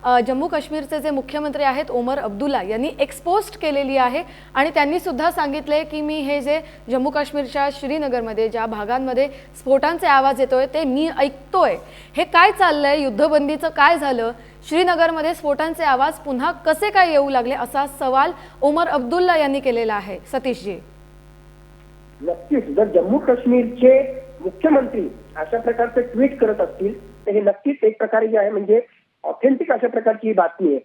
जम्मू काश्मीरचे जे मुख्यमंत्री आहेत ओमर अब्दुल्ला यांनी एक्सपोस्ट केलेली आहे आणि त्यांनी सुद्धा सांगितले की मी हे जे जम्मू काश्मीरच्या श्रीनगरमध्ये ज्या भागांमध्ये स्फोटांचे आवाज येतोय ते मी ऐकतोय। हे काय चाललंय, युद्धबंदीचं काय झालं, श्रीनगरमध्ये स्फोटांचे आवाज पुन्हा कसे काय येऊ लागले, असा सवाल ओमर अब्दुल्ला यांनी केलेला आहे। सतीशजी, नक्कीच जर जम्मू काश्मीरचे मुख्यमंत्री अशा प्रकारचे ट्विट करत असतील तर हे नक्कीच एक प्रकारे जे आहे म्हणजे ऑथेंटिक अशा प्रकारची ही बातमी आहे।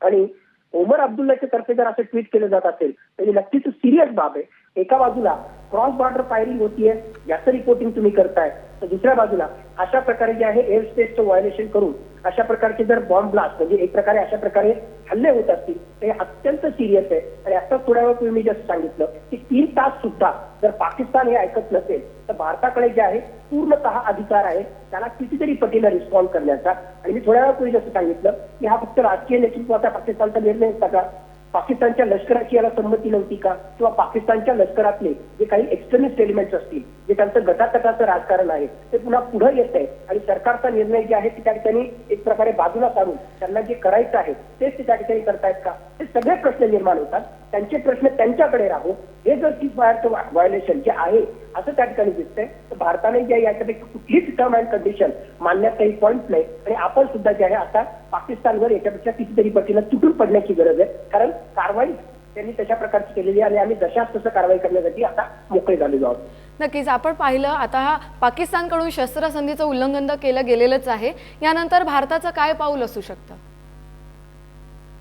आणि ओमर अब्दुल्लाच्या तर्फे जर असं ट्विट केलं जात असेल तर ही नक्कीच सिरियस बाब आहे। एका बाजूला क्रॉस बॉर्डर फायरिंग होतीये याचं रिपोर्टिंग तुम्ही करताय, तर दुसऱ्या बाजूला अशा प्रकारे जे आहे एअर स्पेसचं व्हायोलेशन करून अशा प्रकारचे जर बॉम्ब ब्लास्ट म्हणजे एक प्रकारे अशा प्रकारे हल्ले होत असतील ते अत्यंत सिरियस आहे। आणि आता थोड्या वेळ पूर्वी जसं सांगितलं की 3 तास सुद्धा जर पाकिस्तान हे ऐकत नसेल तर भारताकडे जे आहे पूर्णतः अधिकार आहे त्याला कितीतरी पटीने रिस्पॉन्ड करण्याचा। आणि मी थोड्या वेळ पूर्वी जसं सांगितलं की हा फक्त राजकीय नेतृत्वाचा पाकिस्तानचा निर्णय होता का, पाकिस्तानच्या लष्कराची याला संमती नव्हती का, किंवा पाकिस्तानच्या लष्करातले जे काही एक्स्ट्रीमिस्ट एलिमेंट्स असतील जे त्यांचं गटातटाचं राजकारण आहे ते पुन्हा पुढे येत आहे आणि सरकारचा निर्णय जे आहे त्या ठिकाणी एक प्रकारे बाजूला काढून त्यांना जे करायचं आहे तेच ते त्या ठिकाणी करतायत का, हे सगळे प्रश्न निर्माण होतात। त्यांचे प्रश्न त्यांच्याकडे राहू, हे जर सीज फायरचं व्हायोलेशन जे आहे असं त्या ठिकाणी दिसतंय तर भारताने जे याच्यापैकी कुठलीच टर्म अँड कंडिशन मानण्यात काही पॉईंट नाही। आणि आपण सुद्धा जे आहे आता पाकिस्तानवर याच्यापेक्षा कितीतरी पटीनं तुटून पडण्याची गरज आहे, कारण कारवाई त्यांनी तशा प्रकारची केलेली आहे आणि आम्ही जशाच तसं कारवाई करण्यासाठी आता मोकळे झालेलो आहोत। नक्कीच आपण पाहिलं आता हा पाकिस्तानकडून शस्त्रसंधीचं उल्लंघन केलं गेलेलंच आहे, यानंतर भारताचं काय पाऊल असू शकतं?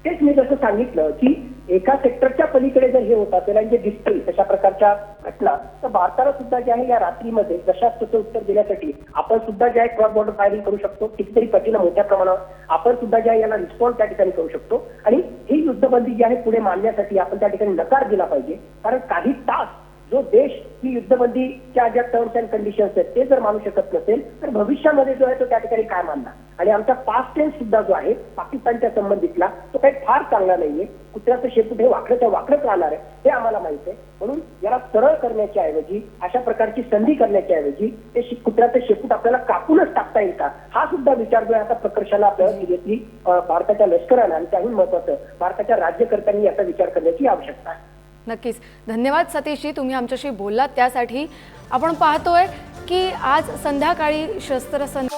तेच मी जसं सांगितलं की एका सेक्टरच्या पलीकडे जर हे होत असेल आणि जे दिसतील तशा प्रकारच्या घटना तर भारताला सुद्धा जे आहे या रात्रीमध्ये जशाच तसं उत्तर देण्यासाठी आपण सुद्धा जे आहे क्रॉस बॉर्डर फायरिंग करू शकतो, कितीतरी पटीनं मोठ्या प्रमाणावर आपण सुद्धा जे आहे याला रिस्पॉन्स त्या ठिकाणी करू शकतो। आणि ही युद्धबंदी जी आहे पुढे मानण्यासाठी आपण त्या ठिकाणी नकार दिला पाहिजे, कारण काही तास जो देश ही युद्धबंदीच्या ज्या टर्म्स अँड कंडिशन्स आहेत ते जर मानू शकत नसेल तर भविष्यामध्ये जो आहे तो त्या ठिकाणी काय मानणार। आणि आमचा पास्ट टेन्स सुद्धा जो आहे पाकिस्तानच्या संबंधितला तो काही फार चांगला नाहीये, कुत्र्याचं शेपूट हे वाकडच्या वाकडच राहणार आहे हे आम्हाला माहित आहे। म्हणून याला सरळ करण्याच्या ऐवजी अशा प्रकारची संधी करण्याच्या ऐवजी ते कुत्र्याचं शेपूट आपल्याला कापूनच टाकता येईल का, हा सुद्धा विचार जो आहे आता प्रकर्षाला आपल्याला सिरियसली भारताच्या लष्करानं आणि त्याहून महत्वाचं भारताच्या राज्यकर्त्यांनी याचा विचार करण्याची आवश्यकता आहे। नक्कीच धन्यवाद सतीशजी, तुम्ही आमच्याशी बोललात त्यासाठी। आपण पाहतोय की आज संध्याकाळी शस्त्रसंधी